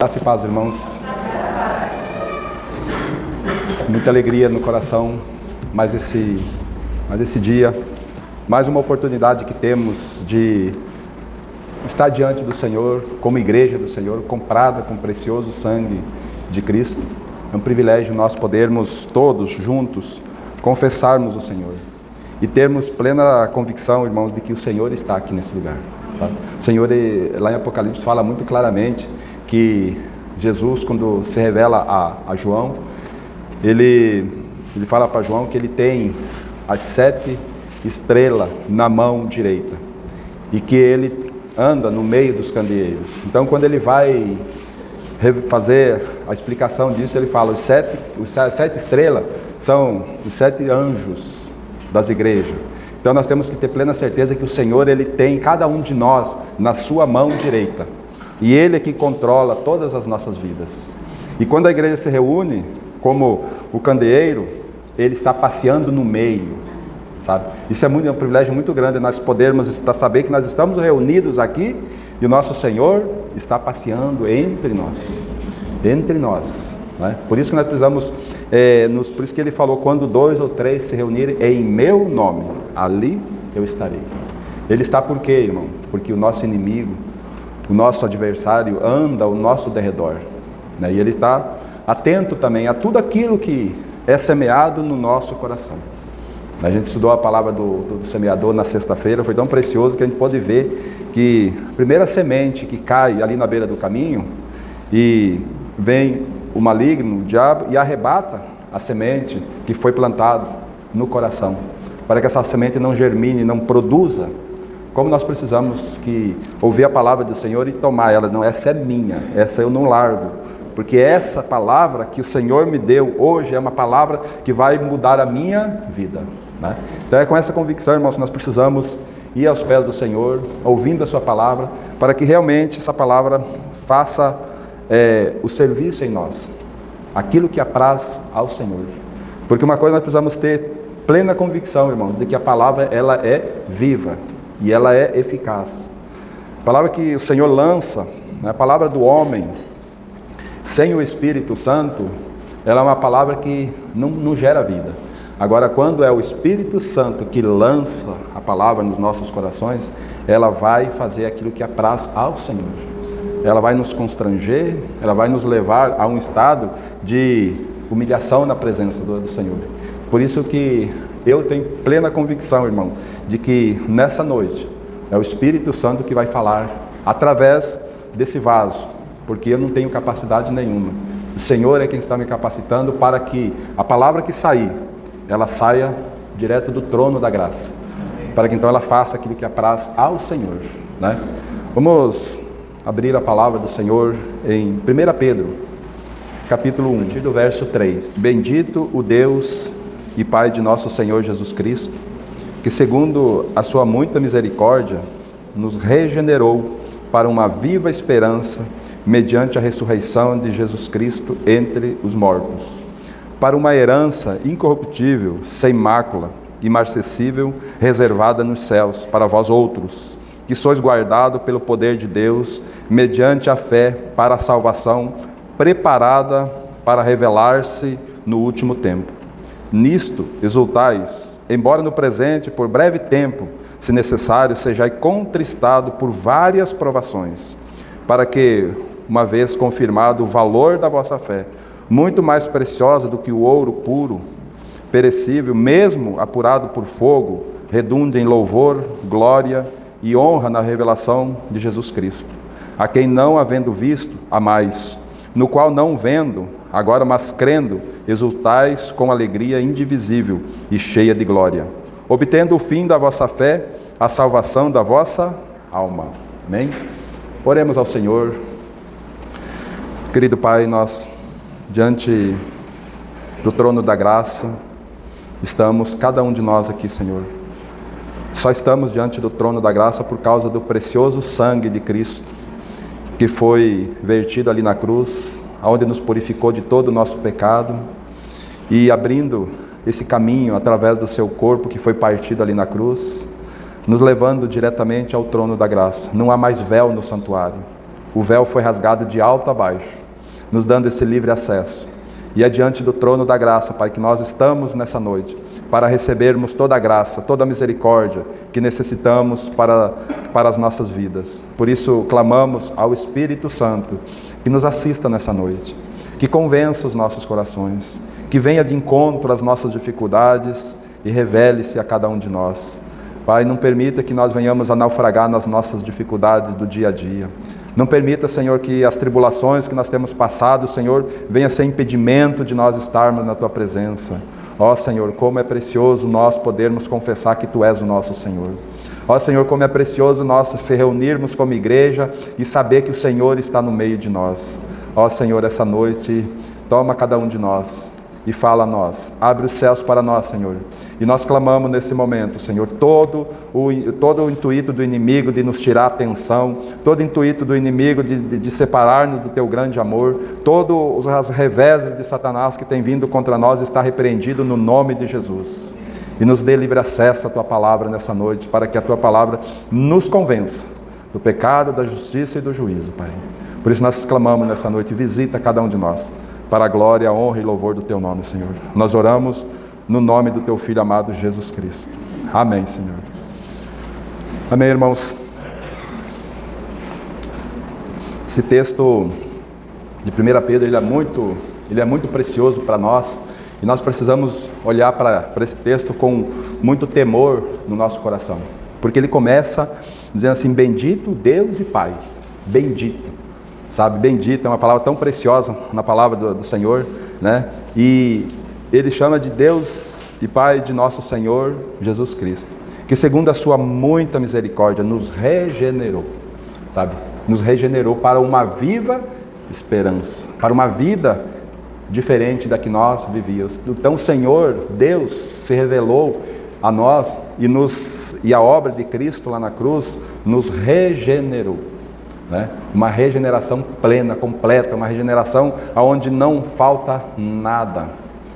Graça e paz, irmãos. Muita alegria no coração, mais esse dia, mais uma oportunidade que temos de estar diante do Senhor, como igreja do Senhor, comprada com o precioso sangue de Cristo. É um privilégio nós podermos todos juntos confessarmos o Senhor e termos plena convicção, irmãos, de que o Senhor está aqui nesse lugar. Sabe? O Senhor, lá em Apocalipse, fala muito claramente que Jesus, quando se revela a João, ele fala para João que ele tem as 7 estrelas na mão direita e que ele anda no meio dos candeeiros. Então, quando ele vai fazer a explicação disso, ele fala: as sete estrelas são os 7 anjos das igrejas. Então, nós temos que ter plena certeza que o Senhor, ele tem cada um de nós na sua mão direita. E Ele é que controla todas as nossas vidas. E quando a igreja se reúne, como o candeeiro, ele está passeando no meio, sabe? Isso é um privilégio muito grande, nós podermos saber que nós estamos reunidos aqui e o nosso Senhor está passeando entre nós, né? Por isso que nós precisamos, por isso que Ele falou: quando 2 ou 3 se reunirem em meu nome, ali eu estarei. Ele está por quê, irmão? Porque o nosso inimigo, o nosso adversário anda ao nosso derredor, né? E ele está atento também a tudo aquilo que é semeado no nosso coração. A gente estudou a palavra do semeador na sexta-feira, foi tão precioso que a gente pode ver que a primeira semente que cai ali na beira do caminho, e vem o maligno, o diabo, e arrebata a semente que foi plantada no coração, para que essa semente não germine, não produza. Como nós precisamos ouvir a palavra do Senhor e tomar ela. Não, essa é minha, essa eu não largo, porque essa palavra que o Senhor me deu hoje é uma palavra que vai mudar a minha vida, né? Então é com essa convicção, irmãos, que nós precisamos ir aos pés do Senhor, ouvindo a sua palavra, para que realmente essa palavra faça o serviço em nós, aquilo que apraz ao Senhor. Porque uma coisa nós precisamos ter plena convicção, irmãos, de que a palavra ela é viva e ela é eficaz. A palavra que o Senhor lança, né, a palavra do homem, sem o Espírito Santo, ela é uma palavra que não gera vida. Agora, quando é o Espírito Santo que lança a palavra nos nossos corações, ela vai fazer aquilo que apraz ao Senhor. Ela vai nos constranger, ela vai nos levar a um estado de humilhação na presença do Senhor. Por isso que eu tenho plena convicção, irmão, de que nessa noite é o Espírito Santo que vai falar através desse vaso, porque eu não tenho capacidade nenhuma. O Senhor é quem está me capacitando para que a palavra que sair, ela saia direto do trono da graça, para que então ela faça aquilo que apraz ao Senhor, né? Vamos abrir a palavra do Senhor em 1 Pedro, capítulo 1, a partir do verso 3. Bendito o Deus e Pai de nosso Senhor Jesus Cristo, que segundo a sua muita misericórdia, nos regenerou para uma viva esperança, mediante a ressurreição de Jesus Cristo entre os mortos, para uma herança incorruptível, sem mácula, imarcessível, reservada nos céus, para vós outros, que sois guardados pelo poder de Deus, mediante a fé, para a salvação, preparada para revelar-se no último tempo. Nisto exultais, embora no presente, por breve tempo, se necessário, sejais contristado por várias provações, para que, uma vez confirmado o valor da vossa fé, muito mais preciosa do que o ouro puro, perecível, mesmo apurado por fogo, redunde em louvor, glória e honra na revelação de Jesus Cristo, a quem não havendo visto, amais, no qual não vendo, agora mas crendo, exultais com alegria indivisível e cheia de glória, obtendo o fim da vossa fé, a salvação da vossa alma. Amém? Oremos ao Senhor. Querido Pai, nós, diante do trono da graça, estamos, cada um de nós aqui, Senhor. Só estamos diante do trono da graça por causa do precioso sangue de Cristo, que foi vertido ali na cruz, onde nos purificou de todo o nosso pecado, e abrindo esse caminho através do seu corpo que foi partido ali na cruz, nos levando diretamente ao trono da graça. Não há mais véu no santuário. o véu foi rasgado de alto a baixo, nos dando esse livre acesso. E é diante do trono da graça, Pai, que nós estamos nessa noite, para recebermos toda a graça, toda a misericórdia que necessitamos para as nossas vidas. Por isso, clamamos ao Espírito Santo que nos assista nessa noite, que convença os nossos corações, que venha de encontro às nossas dificuldades e revele-se a cada um de nós. Pai, não permita que nós venhamos a naufragar nas nossas dificuldades do dia a dia. Não permita, Senhor, que as tribulações que nós temos passado, Senhor, venha ser impedimento de nós estarmos na Tua presença. Ó Senhor, como é precioso nós podermos confessar que Tu és o nosso Senhor. Ó Senhor, como é precioso nós se reunirmos como igreja e saber que o Senhor está no meio de nós. Ó Senhor, essa noite, toma cada um de nós e fala a nós. Abre os céus para nós, Senhor. E nós clamamos nesse momento, Senhor, todo o intuito do inimigo de nos tirar a atenção, todo o intuito do inimigo de separar-nos do Teu grande amor, todos os reveses de Satanás que tem vindo contra nós está repreendido no nome de Jesus. E nos dê livre acesso à Tua palavra nessa noite, para que a Tua palavra nos convença do pecado, da justiça e do juízo, Pai. Por isso nós clamamos nessa noite, visita cada um de nós, para a glória, a honra e louvor do Teu nome, Senhor. Nós oramos no nome do Teu Filho amado, Jesus Cristo. Amém, Senhor. Amém, irmãos. Esse texto de 1 Pedro, ele é muito precioso para nós. E nós precisamos olhar para esse texto com muito temor no nosso coração. Porque ele começa dizendo assim, bendito Deus e Pai. Bendito. Sabe, bendito é uma palavra tão preciosa na palavra do Senhor, né? E ele chama de Deus e Pai de nosso Senhor Jesus Cristo, que segundo a sua muita misericórdia nos regenerou, sabe? Nos regenerou para uma viva esperança, para uma vida diferente da que nós vivíamos. Então o Senhor, Deus, se revelou a nós e a obra de Cristo lá na cruz nos regenerou. Né? Uma regeneração plena, completa, uma regeneração onde não falta nada,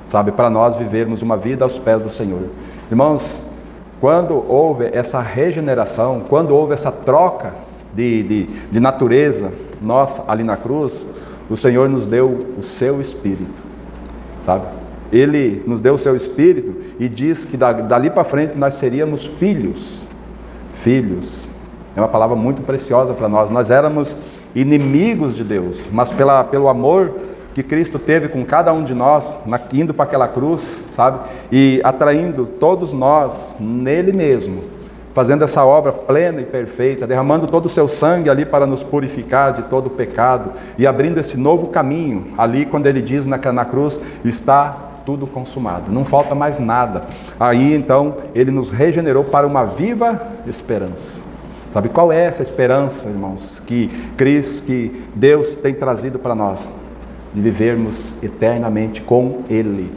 sabe, para nós vivermos uma vida aos pés do Senhor. Irmãos, quando houve essa regeneração, quando houve essa troca de natureza, nós ali na cruz, o Senhor nos deu o seu Espírito, sabe? Ele nos deu o seu Espírito e diz que dali para frente nós seríamos filhos. Filhos. É uma palavra muito preciosa para nós. Nós éramos inimigos de Deus, mas pelo amor que Cristo teve com cada um de nós, indo para aquela cruz, sabe? E atraindo todos nós nele mesmo, fazendo essa obra plena e perfeita, derramando todo o seu sangue ali para nos purificar de todo o pecado e abrindo esse novo caminho, ali quando ele diz na cruz, está tudo consumado, não falta mais nada. Aí então ele nos regenerou para uma viva esperança. Sabe qual é essa esperança, irmãos, que Deus tem trazido para nós? De vivermos eternamente com Ele.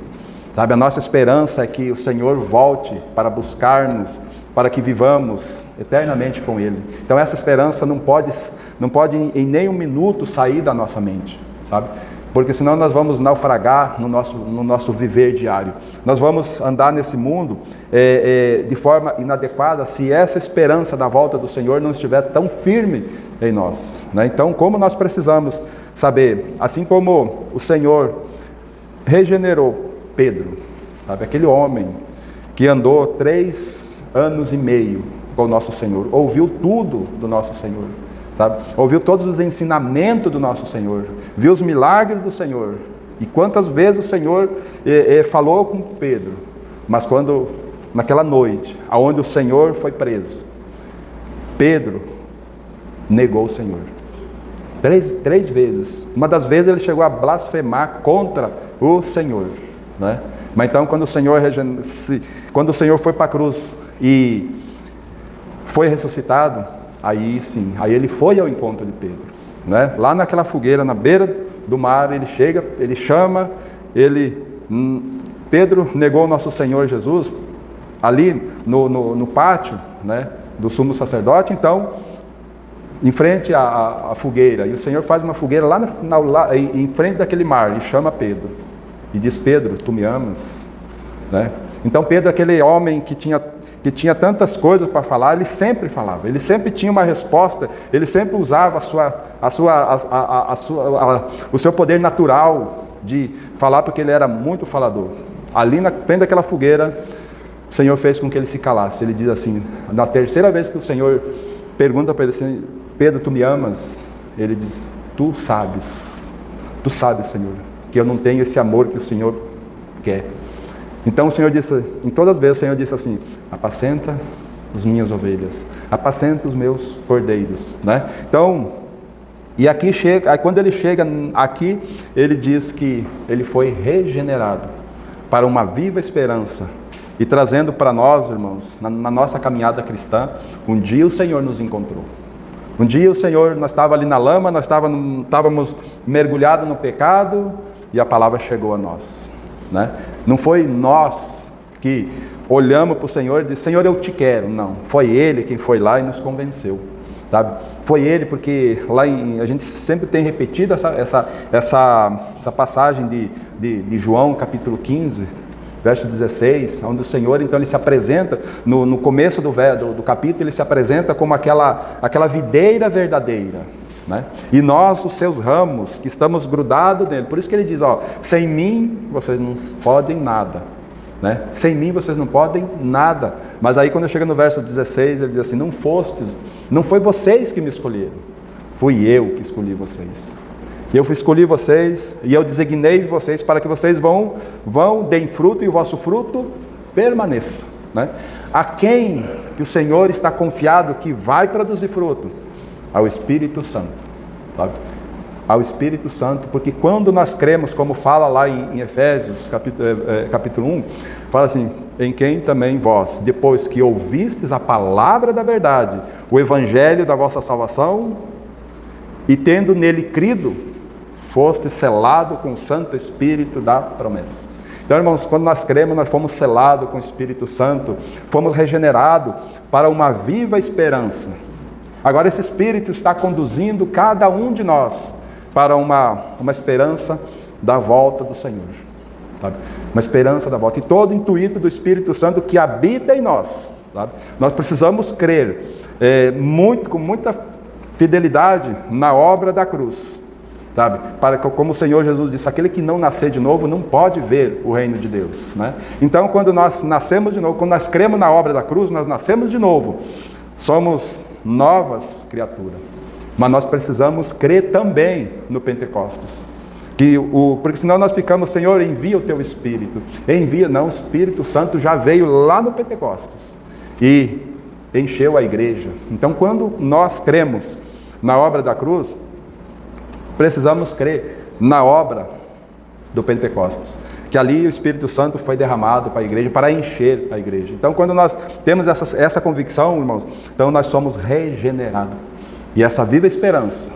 Sabe, a nossa esperança é que o Senhor volte para buscar-nos, para que vivamos eternamente com Ele. Então essa esperança não pode em nenhum minuto sair da nossa mente, sabe? Porque senão nós vamos naufragar no nosso viver diário. Nós vamos andar nesse mundo de forma inadequada se essa esperança da volta do Senhor não estiver tão firme em nós, né? Então, como nós precisamos saber, assim como o Senhor regenerou Pedro, sabe, aquele homem que andou 3 anos e meio com o nosso Senhor, ouviu tudo do nosso Senhor, sabe? Ouviu todos os ensinamentos do nosso Senhor, viu os milagres do Senhor, e quantas vezes o Senhor falou com Pedro, mas quando, naquela noite, aonde o Senhor foi preso, Pedro negou o Senhor, três vezes, uma das vezes ele chegou a blasfemar contra o Senhor, né? Mas então quando o Senhor foi para a cruz e foi ressuscitado, aí sim, aí ele foi ao encontro de Pedro, né? Lá naquela fogueira, na beira do mar, ele chega, ele chama, Pedro negou o nosso Senhor Jesus, ali no pátio, né, do sumo sacerdote, então, em frente à fogueira, e o Senhor faz uma fogueira lá em frente daquele mar, e chama Pedro, e diz, Pedro, tu me amas? Né? Então Pedro, aquele homem que que tinha tantas coisas para falar, ele sempre falava, ele sempre tinha uma resposta, ele sempre usava o seu poder natural de falar, porque ele era muito falador. Ali na frente daquela fogueira, o Senhor fez com que ele se calasse. Ele diz assim, na terceira vez que o Senhor pergunta para ele assim, Pedro, tu me amas? Ele diz, tu sabes, Senhor, que eu não tenho esse amor que o Senhor quer. Então o Senhor disse, em todas as vezes o Senhor disse assim, apacenta as minhas ovelhas, apacenta os meus cordeiros, né? Então, e aqui chega, aí quando ele chega aqui, ele diz que ele foi regenerado para uma viva esperança, e trazendo para nós, irmãos, na nossa caminhada cristã, um dia o Senhor nos encontrou. Um dia o Senhor, nós estávamos ali na lama, nós estávamos mergulhados no pecado, e a palavra chegou a nós, né? Não foi nós que olhamos para o Senhor e disse, Senhor, eu te quero. Não, foi Ele quem foi lá e nos convenceu, sabe? Foi Ele, porque lá a gente sempre tem repetido essa passagem de João, capítulo 15, verso 16, onde o Senhor, então, ele se apresenta, no começo do capítulo, ele se apresenta como aquela videira verdadeira, né? E nós, os seus ramos, que estamos grudados nele. Por isso que ele diz, ó, sem mim vocês não podem nada, né? Sem mim vocês não podem nada. Mas aí quando chega no verso 16, ele diz assim, não foi vocês que me escolheram, fui eu que escolhi vocês. Eu escolhi vocês e eu designei vocês para que vocês deem fruto e o vosso fruto permaneça, né? A quem que o Senhor está confiado que vai produzir fruto? Ao Espírito Santo, sabe? Ao Espírito Santo, porque quando nós cremos, como fala lá em Efésios, capítulo 1, fala assim, em quem também vós, depois que ouvistes a palavra da verdade, o evangelho da vossa salvação, e tendo nele crido, foste selado com o Santo Espírito da promessa. Então, irmãos, quando nós cremos, nós fomos selados com o Espírito Santo, fomos regenerados para uma viva esperança. Agora esse Espírito está conduzindo cada um de nós para uma esperança da volta do Senhor, sabe? Uma esperança da volta. E todo o intuito do Espírito Santo que habita em nós, sabe? Nós precisamos crer com muita fidelidade na obra da cruz, sabe? Para que, como o Senhor Jesus disse, aquele que não nascer de novo não pode ver o reino de Deus, né? Então, quando nós nascemos de novo, quando nós cremos na obra da cruz, nós nascemos de novo, somos novas criaturas. Mas nós precisamos crer também no Pentecostes, porque senão nós ficamos, Senhor, envia o teu Espírito, não, o Espírito Santo já veio lá no Pentecostes e encheu a igreja. Então, quando nós cremos na obra da cruz, precisamos crer na obra do Pentecostes, que ali o Espírito Santo foi derramado para a igreja, para encher a igreja. Então, quando nós temos essa convicção, irmãos, então nós somos regenerados. E essa viva esperança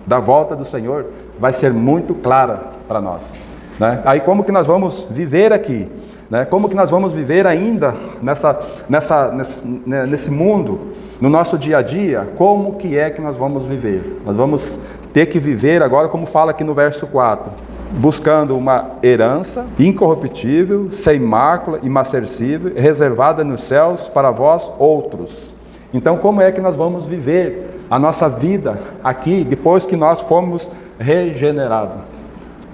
da volta do Senhor vai ser muito clara para nós, né? Aí como que nós vamos viver aqui, né? Como que nós vamos viver ainda nesse mundo, no nosso dia a dia? Como que é que nós vamos viver? Nós vamos ter que viver agora, como fala aqui no verso 4, buscando uma herança incorruptível, sem mácula, imarcessível, reservada nos céus para vós outros. Então, como é que nós vamos viver a nossa vida aqui, depois que nós fomos regenerados?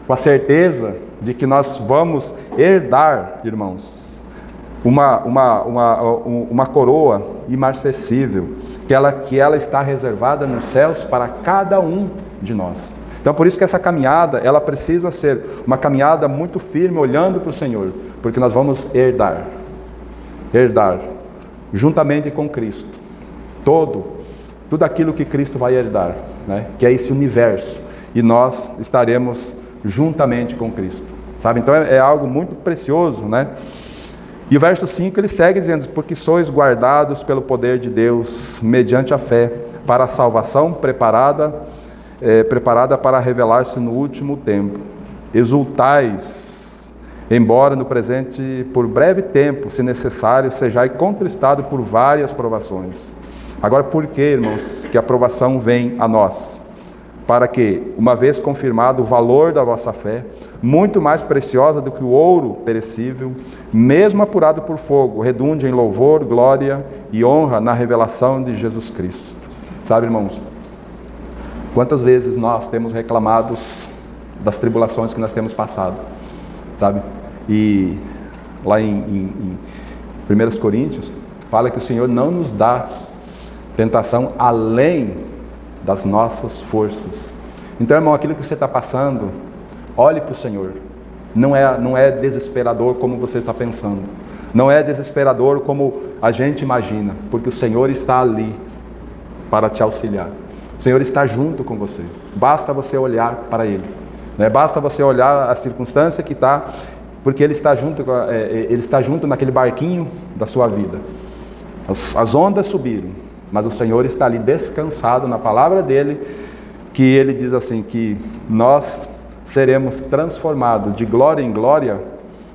Com a certeza de que nós vamos herdar, irmãos, uma coroa imarcessível, que ela está reservada nos céus para cada um de nós. Então, por isso que essa caminhada, ela precisa ser uma caminhada muito firme, olhando para o Senhor, porque nós vamos herdar, juntamente com Cristo, tudo aquilo que Cristo vai herdar, né? Que é esse universo, e nós estaremos juntamente com Cristo, sabe? Então, é algo muito precioso, né? E o verso 5, ele segue dizendo, porque sois guardados pelo poder de Deus, mediante a fé, para a salvação preparada para revelar-se no último tempo. Exultais, embora no presente, por breve tempo, se necessário, sejais contristado por várias provações. Agora, por que, irmãos, que a provação vem a nós? para que, uma vez confirmado o valor da vossa fé, muito mais preciosa do que o ouro perecível, mesmo apurado por fogo, redunde em louvor, glória e honra na revelação de Jesus Cristo. Sabe, irmãos, quantas vezes nós temos reclamado das tribulações que nós temos passado, sabe? E lá em 1 Coríntios, fala que o Senhor não nos dá tentação além das nossas forças. Então, irmão, aquilo que você está passando, olhe para o Senhor. Não é desesperador como você está pensando. Não é desesperador como a gente imagina, porque o Senhor está ali para te auxiliar. O Senhor está junto com você. Basta você olhar para Ele. Basta você olhar a circunstância que está, porque Ele está junto naquele barquinho da sua vida. As ondas subiram, mas o Senhor está ali descansado na palavra dEle, que Ele diz assim, que nós seremos transformados de glória em glória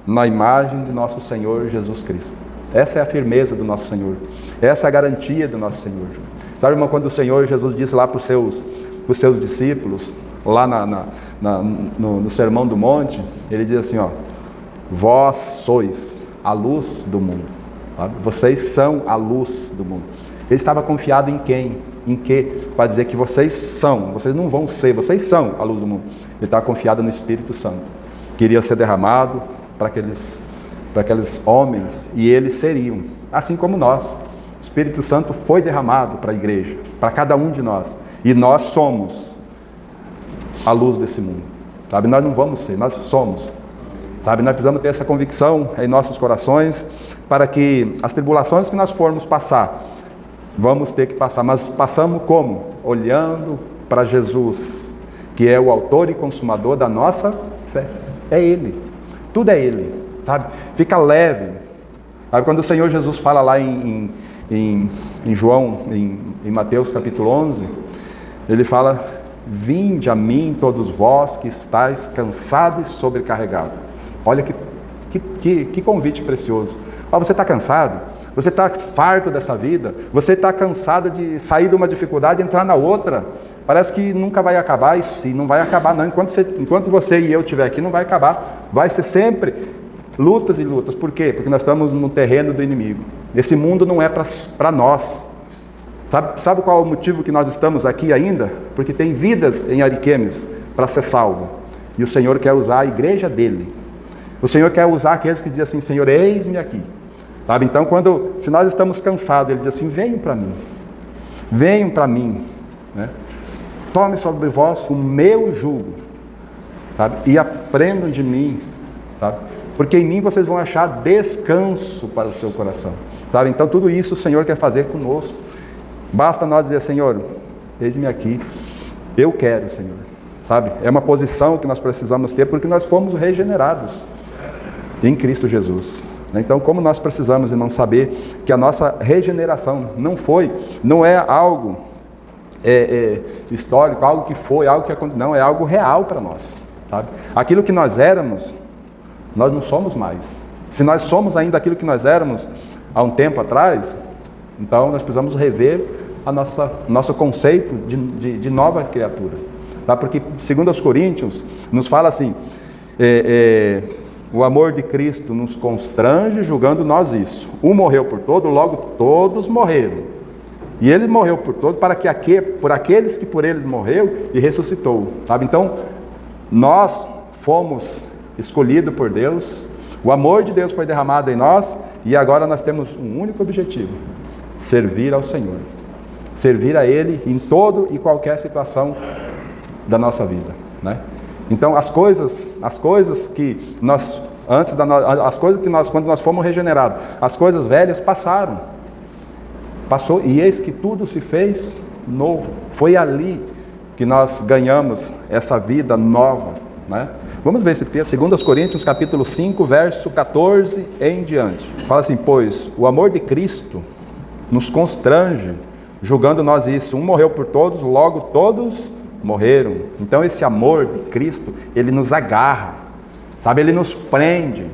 na imagem de nosso Senhor Jesus Cristo. Essa é a firmeza do nosso Senhor. Essa é a garantia do nosso Senhor. Sabe, irmão, quando o Senhor Jesus disse lá para os seus discípulos, lá no Sermão do Monte, Ele diz assim, vós sois a luz do mundo. Sabe? Vocês são a luz do mundo. Ele estava confiado em quem? Em que? Para dizer que vocês não vão ser, vocês são a luz do mundo. Ele estava confiado no Espírito Santo, que iria ser derramado para aqueles homens, e eles seriam, assim como nós. O Espírito Santo foi derramado para a igreja, para cada um de nós, e nós somos a luz desse mundo, sabe? Nós não vamos ser, nós somos, sabe? Nós precisamos ter essa convicção em nossos corações, para que as tribulações que nós formos passar, vamos ter que passar, mas passamos como? Olhando para Jesus, que é o autor e consumador da nossa fé. É Ele, tudo é Ele, sabe? Fica leve, sabe? Quando o Senhor Jesus fala lá em João, em Mateus capítulo 11, Ele fala, vinde a mim todos vós que estáis cansados e sobrecarregados. Olha que convite precioso. Você está cansado? Você está farto dessa vida? Você está cansado de sair de uma dificuldade e entrar na outra? Parece que nunca vai acabar, e não vai acabar não. Enquanto você e eu estiver aqui, não vai acabar. Vai ser sempre lutas e lutas. Por quê? Porque nós estamos no terreno do inimigo. Esse mundo não é para nós. Sabe qual é o motivo que nós estamos aqui ainda? Porque tem vidas em Ariquemes para ser salvo. E o Senhor quer usar a igreja dele. O Senhor quer usar aqueles que dizem assim, Senhor, eis-me aqui. Sabe? Então, se nós estamos cansados, Ele diz assim, venham para mim, né? Tome sobre vós o meu jugo, sabe? E aprendam de mim, sabe? Porque em mim vocês vão achar descanso para o seu coração, sabe? Então, tudo isso o Senhor quer fazer conosco. Basta nós dizer, Senhor, eis-me aqui, eu quero, Senhor, sabe? É uma posição que nós precisamos ter, porque nós fomos regenerados em Cristo Jesus. Então, como nós precisamos de não saber que a nossa regeneração não é algo histórico, algo que foi, algo que aconteceu, não, é algo real para nós, sabe? Aquilo que nós éramos, nós não somos mais. Se nós somos ainda aquilo que nós éramos há um tempo atrás, então nós precisamos rever nosso conceito de nova criatura, tá? Porque, segundo os Coríntios, nos fala assim, o amor de Cristo nos constrange, julgando nós isso. Um morreu por todos, logo todos morreram. E Ele morreu por todos, por aqueles que por eles morreu e ressuscitou. Sabe? Então, nós fomos escolhidos por Deus, o amor de Deus foi derramado em nós, e agora nós temos um único objetivo: servir ao Senhor. Servir a Ele em todo e qualquer situação da nossa vida, né? Então, as coisas que nós, quando nós fomos regenerados, as coisas velhas passou, e eis que tudo se fez novo. Foi ali que nós ganhamos essa vida nova, né? Vamos ver esse texto, 2 Coríntios capítulo 5, verso 14 em diante. Fala assim, pois o amor de Cristo nos constrange, julgando nós isso. Um morreu por todos, logo todos morreram. Então esse amor de Cristo, Ele nos agarra, sabe? Ele nos prende,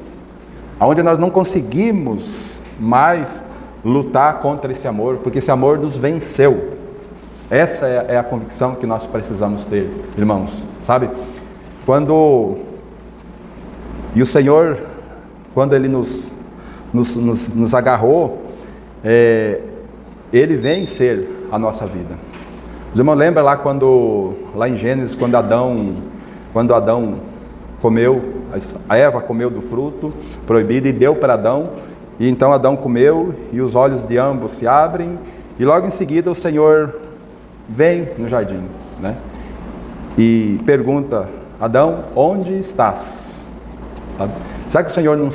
aonde nós não conseguimos mais lutar contra esse amor, porque esse amor nos venceu. Essa é a convicção que nós precisamos ter, irmãos, sabe? E o Senhor, quando Ele nos agarrou, Ele vem ser a nossa vida. Os irmãos lembram lá em Gênesis, quando Adão comeu, a Eva comeu do fruto proibido e deu para Adão, e então Adão comeu e os olhos de ambos se abrem, e logo em seguida o Senhor vem no jardim, né? E pergunta: Adão, onde estás? Sabe? Será que o Senhor não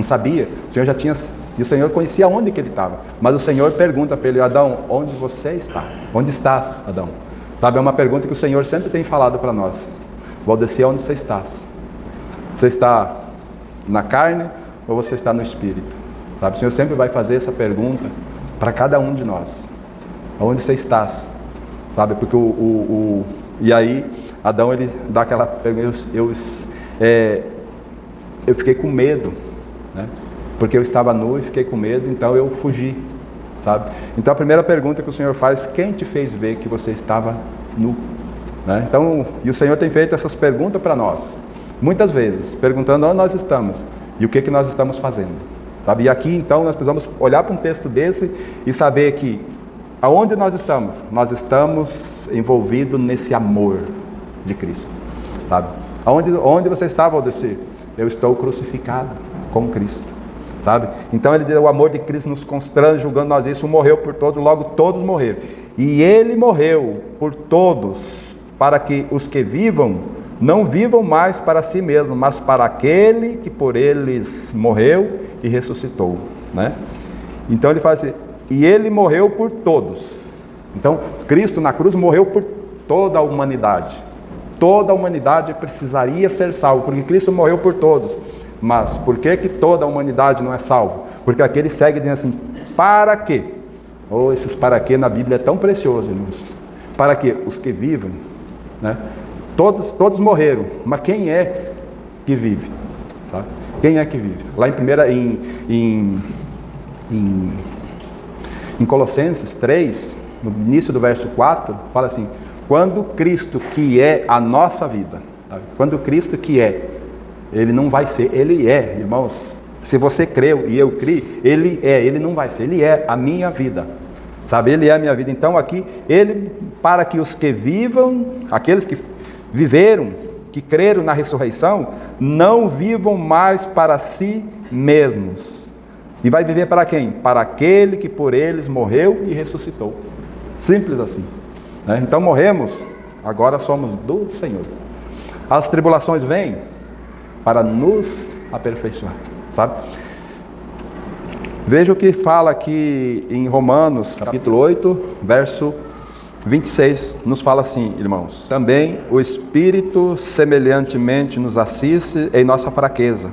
sabia? O Senhor já tinha, e o Senhor conhecia onde que ele estava, mas o Senhor pergunta para ele: Adão, onde você está? Onde estás, Adão? Sabe, é uma pergunta que o Senhor sempre tem falado para nós. Valdeci, onde você estás? Você está na carne ou você está no Espírito? Sabe, o Senhor sempre vai fazer essa pergunta para cada um de nós. Onde você estás? Sabe, porque e aí Adão, ele dá aquela pergunta: eu fiquei com medo, né? Porque eu estava nu e fiquei com medo, então eu fugi, sabe? Então a primeira pergunta que o Senhor faz: quem te fez ver que você estava nu? Né? Então, e o Senhor tem feito essas perguntas para nós, muitas vezes, perguntando onde nós estamos e o que nós estamos fazendo, sabe? E aqui então nós precisamos olhar para um texto desse e saber que aonde nós estamos? Nós estamos envolvidos nesse amor de Cristo, sabe? Onde você está, Valdeci? Eu estou crucificado com Cristo, sabe? Então ele diz: o amor de Cristo nos constrange, julgando nós isso, morreu por todos, logo todos morreram. E ele morreu por todos, para que os que vivam, não vivam mais para si mesmos, mas para aquele que por eles morreu e ressuscitou, né? Então ele faz assim: e ele morreu por todos. Então Cristo na cruz morreu por toda a humanidade. Toda a humanidade precisaria ser salva, porque Cristo morreu por todos. Mas por que toda a humanidade não é salva? Porque aqui ele segue dizendo assim: para quê? Oh, esses para quê na Bíblia é tão precioso, irmãos. Para que os que vivem, né? Todos morreram, mas quem é que vive? Sabe? Quem é que vive? Lá em Colossenses 3, no início do verso 4, fala assim: quando Cristo, que é a nossa vida, sabe? Quando Cristo que é, ele não vai ser, ele é, irmãos. Se você creu e eu criei, ele não vai ser, ele é a minha vida, sabe? Ele é a minha vida. Então aqui, ele, para que os que vivam, aqueles que viveram, que creram na ressurreição, não vivam mais para si mesmos. E vai viver para quem? Para aquele que por eles morreu e ressuscitou. Simples assim, né? Então morremos, agora somos do Senhor. As tribulações vêm para nos aperfeiçoar, sabe? Veja o que fala aqui em Romanos, capítulo 8, verso 26, nos fala assim, irmãos: também o Espírito semelhantemente nos assiste em nossa fraqueza,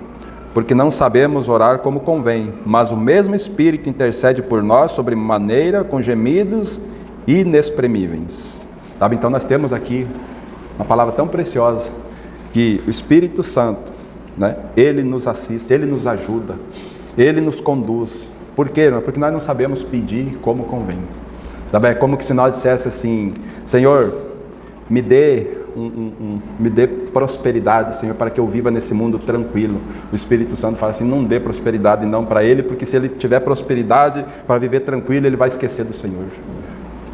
porque não sabemos orar como convém, mas o mesmo Espírito intercede por nós sobremaneira com gemidos inexprimíveis. Sabe? Então nós temos aqui uma palavra tão preciosa, que o Espírito Santo, né, ele nos assiste, ele nos ajuda, ele nos conduz. Por quê? Porque nós não sabemos pedir como convém. É como que se nós dissesse assim: Senhor, me dê prosperidade, Senhor, para que eu viva nesse mundo tranquilo. O Espírito Santo fala assim: não dê prosperidade não para ele, porque se ele tiver prosperidade para viver tranquilo, ele vai esquecer do Senhor.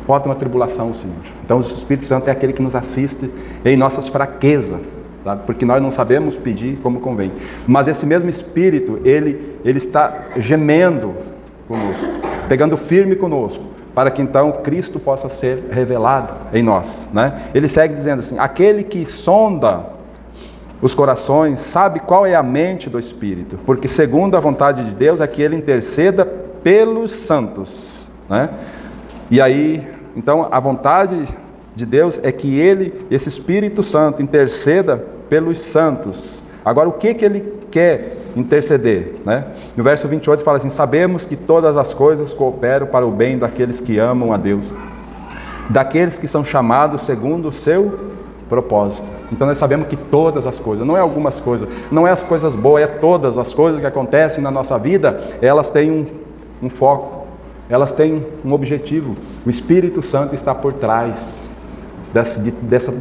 Bota uma tribulação, Senhor. Então o Espírito Santo é aquele que nos assiste em nossas fraquezas, tá? Porque nós não sabemos pedir como convém. Mas esse mesmo Espírito, ele está gemendo conosco, pegando firme conosco, para que então Cristo possa ser revelado em nós, né? Ele segue dizendo assim: aquele que sonda os corações sabe qual é a mente do Espírito, porque segundo a vontade de Deus é que ele interceda pelos santos, né? E aí, então, a vontade de Deus é que esse Espírito Santo interceda pelos santos. Agora, o que ele quer interceder, né? No verso 28 fala assim: sabemos que todas as coisas cooperam para o bem daqueles que amam a Deus, daqueles que são chamados segundo o seu propósito. Então nós sabemos que todas as coisas, não é algumas coisas, não é as coisas boas, é todas as coisas que acontecem na nossa vida, elas têm um foco, elas têm um objetivo. O Espírito Santo está por trás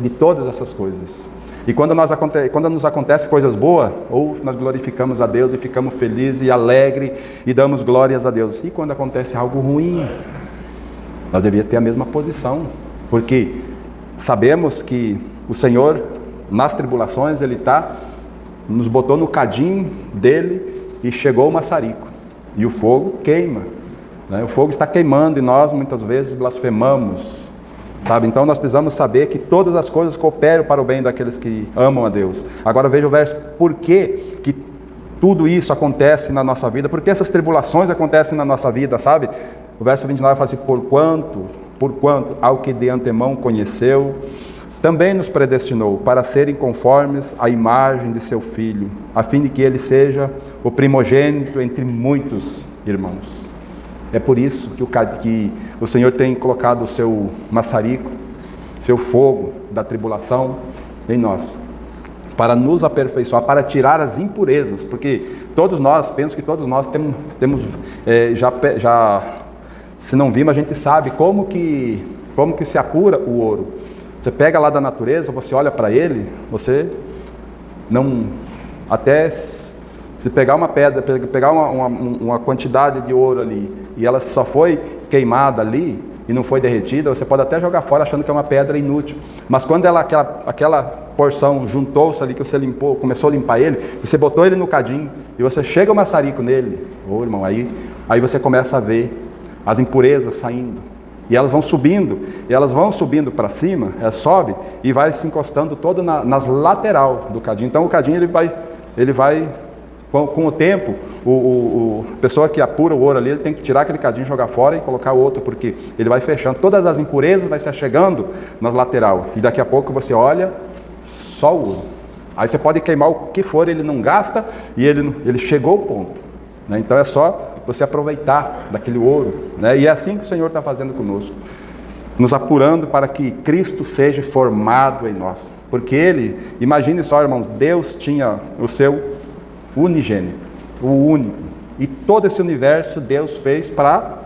de todas essas coisas. E quando nos acontecem coisas boas, ou nós glorificamos a Deus e ficamos felizes e alegres e damos glórias a Deus. E quando acontece algo ruim, nós devíamos ter a mesma posição, porque sabemos que o Senhor, nas tribulações, Ele nos botou no cadinho dele e chegou o maçarico. E o fogo queima, né? O fogo está queimando e nós muitas vezes blasfemamos, sabe? Então nós precisamos saber que todas as coisas cooperam para o bem daqueles que amam a Deus. Agora veja o verso, por que tudo isso acontece na nossa vida? Por que essas tribulações acontecem na nossa vida, sabe? O verso 29 fala assim, porquanto ao que de antemão conheceu, também nos predestinou para serem conformes à imagem de seu Filho, a fim de que ele seja o primogênito entre muitos irmãos. É por isso que o Senhor tem colocado o seu maçarico, seu fogo da tribulação em nós, para nos aperfeiçoar, para tirar as impurezas, porque penso que todos nós temos se não vimos, a gente sabe como que se apura o ouro. Você pega lá da natureza, você olha para ele, você não, até se pegar uma pedra, pegar uma quantidade de ouro ali, e ela só foi queimada ali, e não foi derretida, você pode até jogar fora achando que é uma pedra inútil. Mas quando aquela porção juntou-se ali, que você limpou, começou a limpar ele, você botou ele no cadinho, e você chega o maçarico nele, irmão, aí você começa a ver as impurezas saindo. E elas vão subindo para cima, ela sobe e vai se encostando todo nas lateral do cadinho. Então o cadinho ele vai com o tempo, a pessoa que apura o ouro ali, ele tem que tirar aquele cadinho, jogar fora e colocar o outro, porque ele vai fechando, todas as impurezas vai se achegando nas lateral. E daqui a pouco você olha, só o ouro. Aí você pode queimar o que for, ele não gasta e ele chegou ao ponto, né? Então é só você aproveitar daquele ouro, né? E é assim que o Senhor está fazendo conosco, nos apurando para que Cristo seja formado em nós, porque Ele, imagine só, irmãos, Deus tinha o seu unigênito, o único, e todo esse universo Deus fez para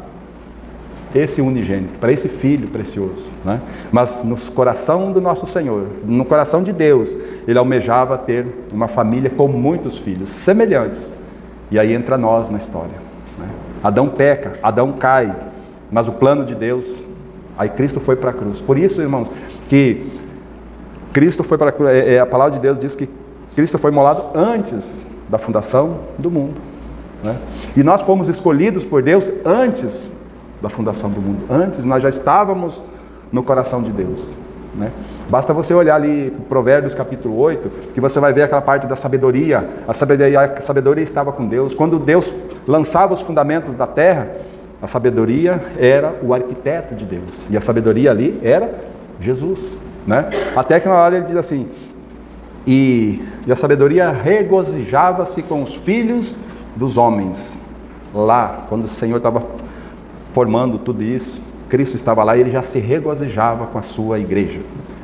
esse unigênito, para esse Filho precioso, né? Mas no coração do nosso Senhor, no coração de Deus, Ele almejava ter uma família com muitos filhos, semelhantes, e aí entra nós na história. Adão peca, Adão cai, mas o plano de Deus, aí Cristo foi para a cruz. Por isso, irmãos, que Cristo foi para a cruz, a palavra de Deus diz que Cristo foi imolado antes da fundação do mundo, né? E nós fomos escolhidos por Deus antes da fundação do mundo. Antes nós já estávamos no coração de Deus, né? Basta você olhar ali Provérbios capítulo 8, que você vai ver aquela parte da sabedoria. A sabedoria estava com Deus. Quando Deus lançava os fundamentos da terra, a sabedoria era o arquiteto de Deus, e a sabedoria ali era Jesus, né? Até que na hora ele diz assim, e a sabedoria regozijava-se com os filhos dos homens. Lá, quando o Senhor estava formando tudo isso, Cristo estava lá e Ele já se regozijava com a sua igreja.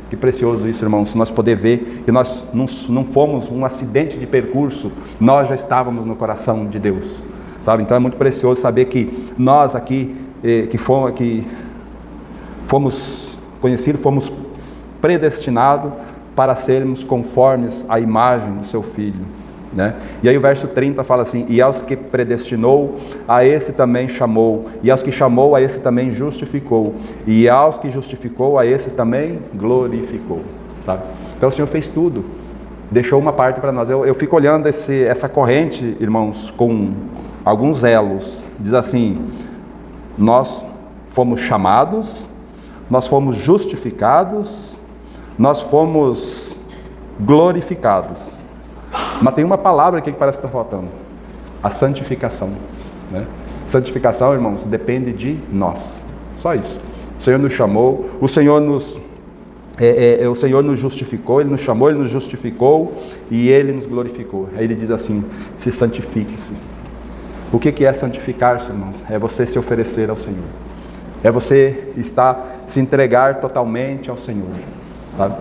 Que precioso isso, irmãos, nós poder ver que nós não fomos um acidente de percurso, nós já estávamos no coração de Deus, sabe? Então é muito precioso saber que nós aqui, que fomos conhecidos, fomos predestinados para sermos conformes à imagem do seu Filho, né? E aí o verso 30 fala assim, e aos que predestinou, a esse também chamou, e aos que chamou, a esse também justificou, e aos que justificou, a esses também glorificou, sabe? Então o Senhor fez tudo, deixou uma parte para nós. Eu fico olhando essa corrente, irmãos, com alguns elos, diz assim, nós fomos chamados, nós fomos justificados, nós fomos glorificados. Mas tem uma palavra aqui que parece que está faltando, a santificação, né? Santificação, irmãos, depende de nós, só isso. O Senhor nos chamou, o Senhor nos justificou, Ele nos chamou, Ele nos justificou e Ele nos glorificou. Aí Ele diz assim, se santifique-se. O que é santificar-se, irmãos? É você se oferecer ao Senhor, é você se entregar totalmente ao Senhor, sabe?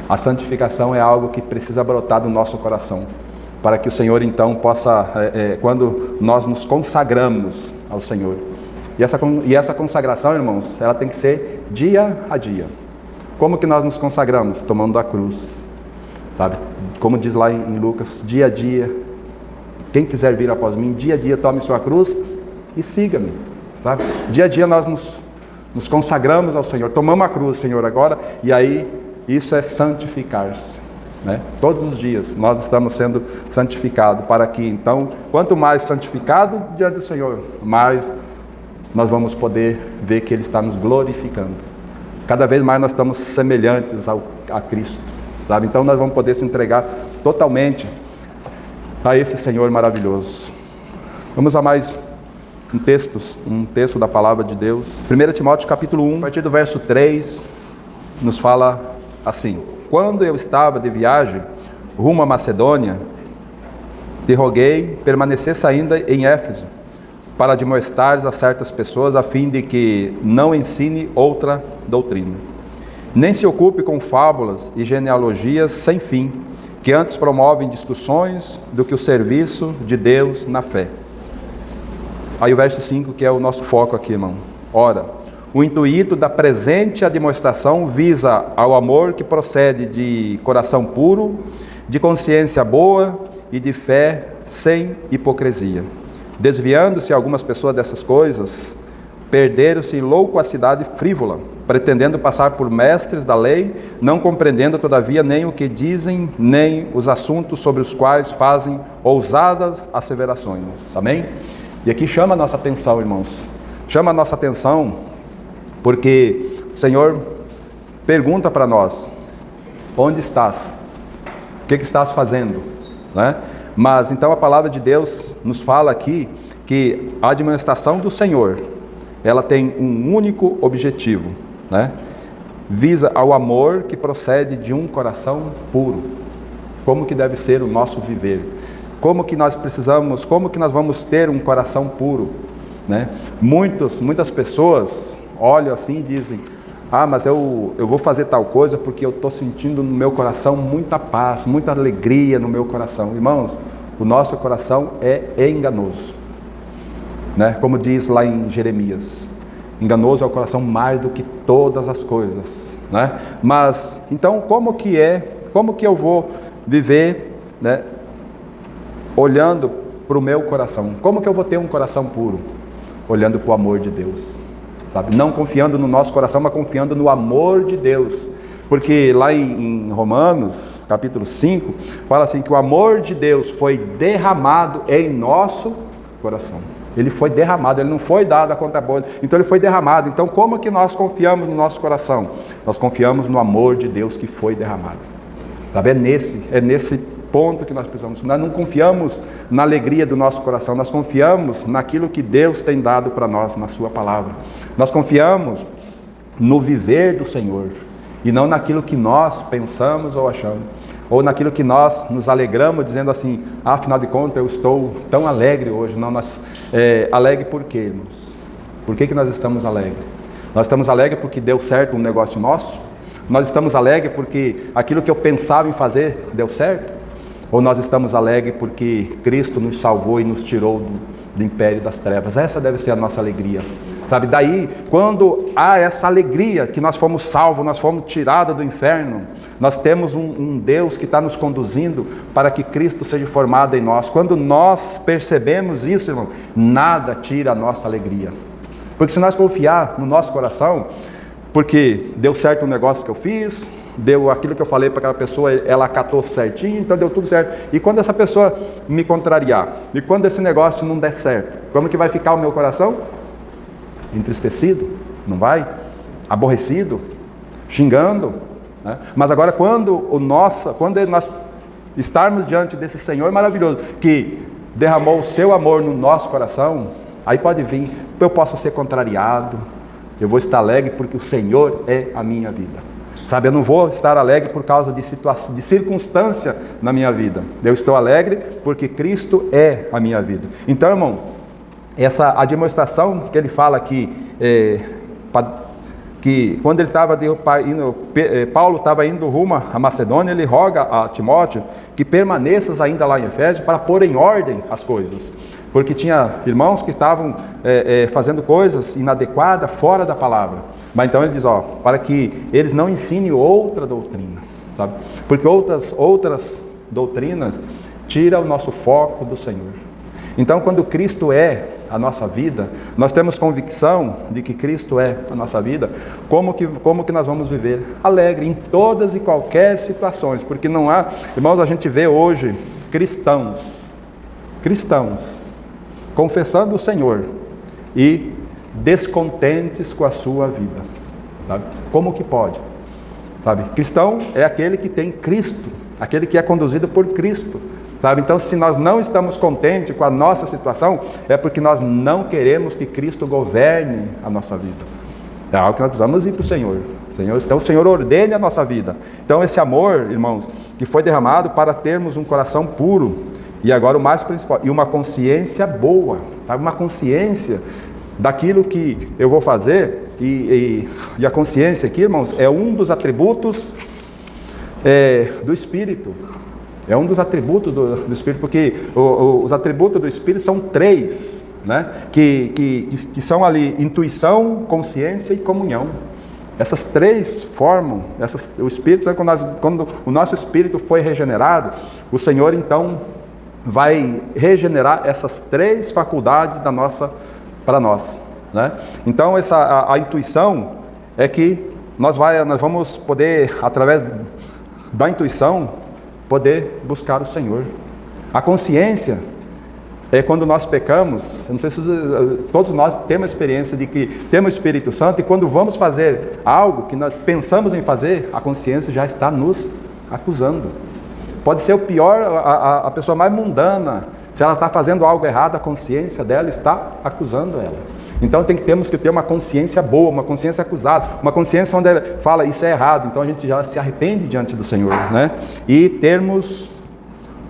A santificação é algo que precisa brotar do nosso coração, para que o Senhor então possa, quando nós nos consagramos ao Senhor, E essa consagração, irmãos, ela tem que ser dia a dia. Como que nós nos consagramos? Tomando a cruz, sabe? Como diz lá em Lucas, dia a dia, quem quiser vir após mim, dia a dia tome sua cruz e siga-me, sabe? Dia a dia nós nos consagramos ao Senhor, tomamos a cruz, Senhor, agora, e aí isso é santificar-se, né? Todos os dias nós estamos sendo santificados, para que então, quanto mais santificado diante do Senhor, mais nós vamos poder ver que Ele está nos glorificando. Cada vez mais nós estamos semelhantes a Cristo, sabe? Então nós vamos poder se entregar totalmente a esse Senhor maravilhoso. Vamos a mais um texto da palavra de Deus. 1 Timóteo capítulo 1, a partir do verso 3, nos fala assim: quando eu estava de viagem rumo à Macedônia, te roguei permanecesse ainda em Éfeso, para admoestares a certas pessoas, a fim de que não ensine outra doutrina, nem se ocupe com fábulas e genealogias sem fim, que antes promovem discussões do que o serviço de Deus na fé. Aí o verso 5, que é o nosso foco aqui, irmão. Ora, o intuito da presente admoestação visa ao amor que procede de coração puro, de consciência boa e de fé sem hipocrisia. Desviando-se algumas pessoas dessas coisas, perderam-se em loucuacidade frívola, pretendendo passar por mestres da lei, não compreendendo todavia nem o que dizem, nem os assuntos sobre os quais fazem ousadas asseverações. Amém? E aqui chama a nossa atenção, irmãos. Chama a nossa atenção porque o Senhor pergunta para nós: onde estás? O que estás fazendo? Né? Mas então a palavra de Deus nos fala aqui que a administração do Senhor, ela tem um único objetivo, né? Visa ao amor que procede de um coração puro. Como que deve ser o nosso viver? Como que nós precisamos, como que nós vamos ter um coração puro, né? Muitas pessoas olham assim e dizem: ah, mas eu vou fazer tal coisa porque eu estou sentindo no meu coração muita paz, muita alegria no meu coração. Irmãos, o nosso coração é enganoso, né? Como diz lá em Jeremias, enganoso é o coração mais do que todas as coisas, né? Mas, então, como que eu vou viver, né, olhando para o meu coração? Como que eu vou ter um coração puro? Olhando para o amor de Deus, sabe? Não confiando no nosso coração, mas confiando no amor de Deus. Porque lá em Romanos, capítulo 5, fala assim que o amor de Deus foi derramado em nosso coração. Ele foi derramado, ele não foi dado a conta boa, então ele foi derramado. Então como que nós confiamos no nosso coração? Nós confiamos no amor de Deus que foi derramado. Sabe? É nesse ponto que nós precisamos. Nós não confiamos na alegria do nosso coração, nós confiamos naquilo que Deus tem dado para nós na sua palavra. Nós confiamos no viver do Senhor e não naquilo que nós pensamos ou achamos, ou naquilo que nós nos alegramos dizendo assim: ah, afinal de contas eu estou tão alegre hoje. Não, alegre por quê, irmãos? Por que nós estamos alegres? Nós estamos alegres porque deu certo um negócio nosso? Nós estamos alegres porque aquilo que eu pensava em fazer deu certo? Ou nós estamos alegres porque Cristo nos salvou e nos tirou do império das trevas? Essa deve ser a nossa alegria, sabe? Daí, quando há essa alegria que nós fomos salvos, nós fomos tirados do inferno, nós temos um Deus que está nos conduzindo para que Cristo seja formado em nós. Quando nós percebemos isso, irmão, nada tira a nossa alegria. Porque se nós confiar no nosso coração, porque deu certo o negócio que eu fiz, deu aquilo que eu falei para aquela pessoa, ela acatou certinho, então deu tudo certo. E quando essa pessoa me contrariar, e quando esse negócio não der certo, como que vai ficar o meu coração? Entristecido? Não vai? Aborrecido? Xingando? Né? Mas agora quando nós estarmos diante desse Senhor maravilhoso, que derramou o seu amor no nosso coração, aí pode vir, eu posso ser contrariado, eu vou estar alegre porque o Senhor é a minha vida. Sabe, eu não vou estar alegre por causa de situação, de circunstância na minha vida. Eu estou alegre porque Cristo é a minha vida. Então, irmão, essa a demonstração que ele fala aqui, que quando ele estava Paulo estava indo rumo à Macedônia, ele roga a Timóteo que permaneças ainda lá em Efésio para pôr em ordem as coisas, porque tinha irmãos que estavam fazendo coisas inadequadas, fora da palavra. Mas então ele diz, para que eles não ensinem outra doutrina, sabe? Porque outras doutrinas tiram o nosso foco do Senhor. Então, quando Cristo é a nossa vida, nós temos convicção de que Cristo é a nossa vida, como que nós vamos viver? Alegre em todas e qualquer situações, porque não há, irmãos, a gente vê hoje cristãos, confessando o Senhor e descontentes com a sua vida, sabe? Como que pode? Sabe? Cristão é aquele que tem Cristo, aquele que é conduzido por Cristo. Sabe? Então, se nós não estamos contentes com a nossa situação, é porque nós não queremos que Cristo governe a nossa vida. É algo que nós precisamos ir para o Senhor. Então, o Senhor ordene a nossa vida. Então, esse amor, irmãos, que foi derramado para termos um coração puro, e agora o mais principal, e uma consciência boa, sabe? Uma consciência daquilo que eu vou fazer, e a consciência aqui, irmãos, é um dos atributos do Espírito. É um dos atributos do Espírito, porque os atributos do Espírito são 3, né? que são ali intuição, consciência e comunhão. Essas 3 formam, o Espírito, quando o nosso Espírito foi regenerado, o Senhor então vai regenerar essas 3 faculdades para nós. Né? Então a intuição é que nós vamos poder, através da intuição, poder buscar o Senhor. A consciência é quando nós pecamos. Eu não sei se todos nós temos a experiência de que temos o Espírito Santo, e quando vamos fazer algo que nós pensamos em fazer, a consciência já está nos acusando. Pode ser o pior, a pessoa mais mundana, se ela está fazendo algo errado, a consciência dela está acusando ela. Então temos que ter uma consciência boa, uma consciência acusada, uma consciência onde ela fala, isso é errado, então a gente já se arrepende diante do Senhor, né? E termos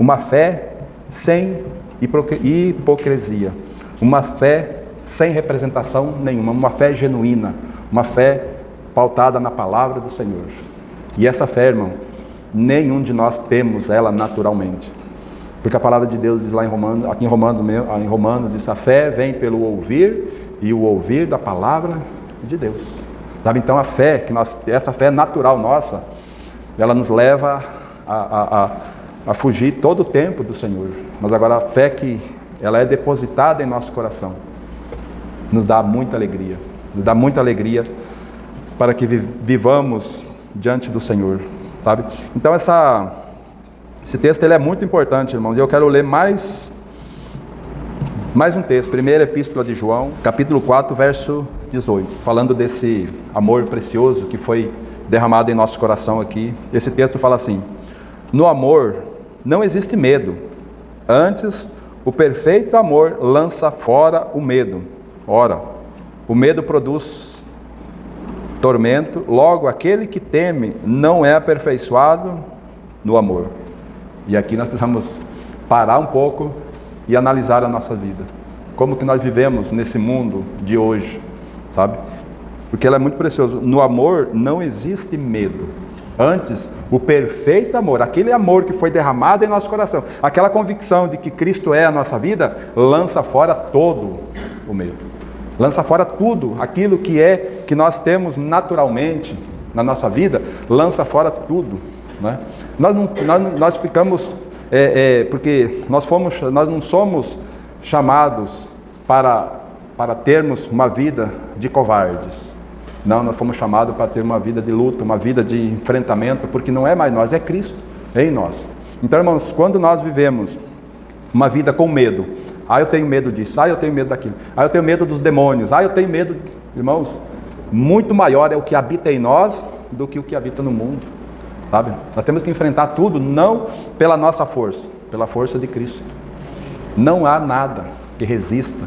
uma fé sem hipocrisia, uma fé sem representação nenhuma, uma fé genuína, uma fé pautada na palavra do Senhor. E essa fé, irmão, nenhum de nós temos ela naturalmente. Porque a palavra de Deus diz lá em Romanos diz, a fé vem pelo ouvir, e o ouvir da palavra de Deus. Sabe? Então essa fé natural nossa, ela nos leva a fugir todo o tempo do Senhor. Mas agora a fé que ela é depositada em nosso coração, nos dá muita alegria. Nos dá muita alegria para que vivamos diante do Senhor. Sabe? Então esse texto ele é muito importante, irmãos, e eu quero ler mais um texto, primeira epístola de João, capítulo 4, verso 18, falando desse amor precioso que foi derramado em nosso coração aqui. Esse texto fala assim: no amor não existe medo, antes o perfeito amor lança fora o medo. Ora, o medo produz tormento, logo aquele que teme não é aperfeiçoado no amor. E aqui nós precisamos parar um pouco e analisar a nossa vida. Como que nós vivemos nesse mundo de hoje, sabe? Porque ela é muito preciosa. No amor não existe medo. Antes, o perfeito amor, aquele amor que foi derramado em nosso coração, aquela convicção de que Cristo é a nossa vida, lança fora todo o medo. Lança fora tudo, aquilo que nós temos naturalmente na nossa vida, lança fora tudo, né? Nós ficamos, porque nós não somos chamados para termos uma vida de covardes. Não, nós fomos chamados para ter uma vida de luta, uma vida de enfrentamento, porque não é mais nós, é Cristo em nós. Então, irmãos, quando nós vivemos uma vida com medo, eu tenho medo disso, eu tenho medo daquilo, eu tenho medo dos demônios, eu tenho medo, irmãos, muito maior é o que habita em nós do que o que habita no mundo, sabe? Nós temos que enfrentar tudo, não pela nossa força, pela força de Cristo. Não há nada que resista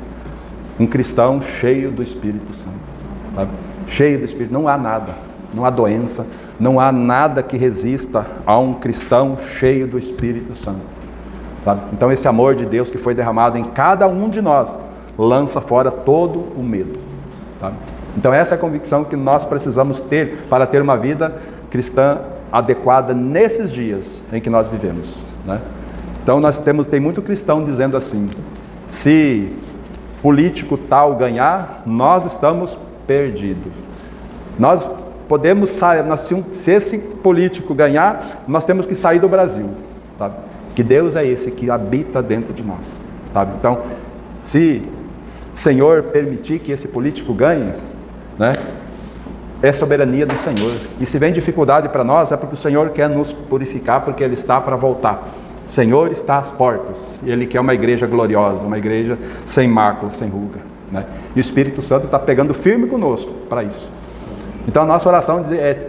um cristão cheio do Espírito Santo, sabe? Cheio do Espírito, não há nada, não há doença, não há nada que resista a um cristão cheio do Espírito Santo, sabe? Então esse amor de Deus que foi derramado em cada um de nós, lança fora todo o medo, sabe? Então essa é a convicção que nós precisamos ter para ter uma vida cristã adequada nesses dias em que nós vivemos, né? Então tem muito cristão dizendo assim: se político tal ganhar, nós estamos perdidos. Nós podemos sair, se esse político ganhar, nós temos que sair do Brasil, sabe? Que Deus é esse que habita dentro de nós, sabe? Então, se o Senhor permitir que esse político ganhe, né, é soberania do Senhor. E se vem dificuldade para nós, é porque o Senhor quer nos purificar, porque Ele está para voltar. O Senhor está às portas, e Ele quer uma igreja gloriosa, uma igreja sem mácula, sem ruga, né? E o Espírito Santo está pegando firme conosco para isso. Então a nossa oração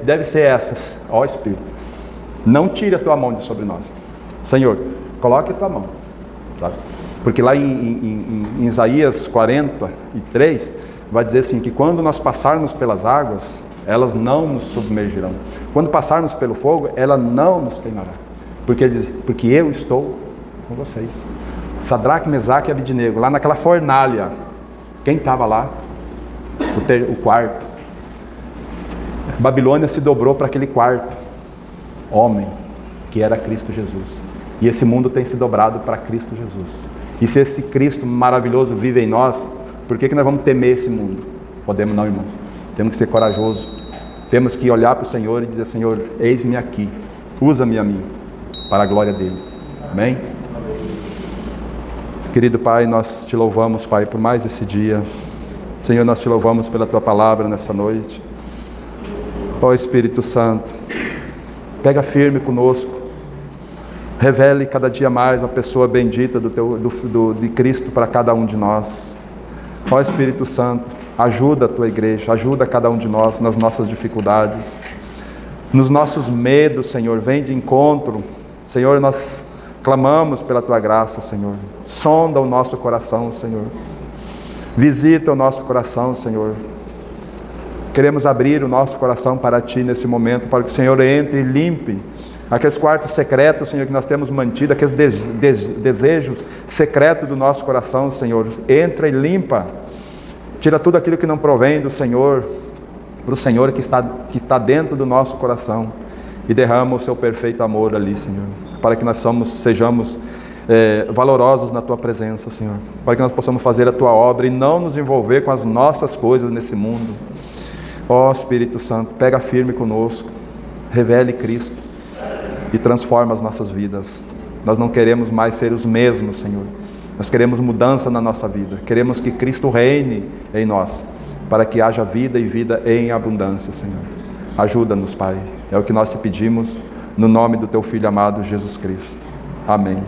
deve ser essa: ó Espírito, não tire a tua mão de sobre nós. Senhor, coloque a tua mão, sabe? Porque lá em Isaías 43, vai dizer assim, que quando nós passarmos pelas águas, elas não nos submergirão. Quando passarmos pelo fogo, ela não nos queimará. Porque ele diz: porque eu estou com vocês. Sadraque, Mesaque e Abidnego, lá naquela fornalha, quem estava lá? O quarto. Babilônia se dobrou para aquele quarto homem, que era Cristo Jesus. E esse mundo tem se dobrado para Cristo Jesus. E se esse Cristo maravilhoso vive em nós, por que nós vamos temer esse mundo? Podemos não, irmãos. Temos que ser corajosos. Temos que olhar para o Senhor e dizer: Senhor, eis-me aqui. Usa-me a mim, para a glória dEle. Amém? Querido Pai, nós te louvamos, Pai, por mais esse dia. Senhor, nós te louvamos pela Tua palavra nessa noite. Ó Espírito Santo, pega firme conosco. Revele cada dia mais a pessoa bendita de Cristo para cada um de nós. Ó Espírito Santo, ajuda a Tua igreja, ajuda cada um de nós nas nossas dificuldades, nos nossos medos, Senhor, vem de encontro. Senhor, nós clamamos pela Tua graça, Senhor. Sonda o nosso coração, Senhor. Visita o nosso coração, Senhor. Queremos abrir o nosso coração para Ti nesse momento, para que o Senhor entre e limpe aqueles quartos secretos, Senhor, que nós temos mantido, aqueles desejos secretos do nosso coração, Senhor. Entra e limpa. Tira tudo aquilo que não provém do Senhor, para o Senhor que está dentro do nosso coração. E derrama o Seu perfeito amor ali, Senhor. Para que nós sejamos valorosos na Tua presença, Senhor. Para que nós possamos fazer a Tua obra e não nos envolver com as nossas coisas nesse mundo. Ó Espírito Santo, pega firme conosco. Revele Cristo. E transforma as nossas vidas. Nós não queremos mais ser os mesmos, Senhor. Nós queremos mudança na nossa vida. Queremos que Cristo reine em nós, para que haja vida e vida em abundância, Senhor. Ajuda-nos, Pai. É o que nós te pedimos, no nome do Teu Filho amado, Jesus Cristo. Amém.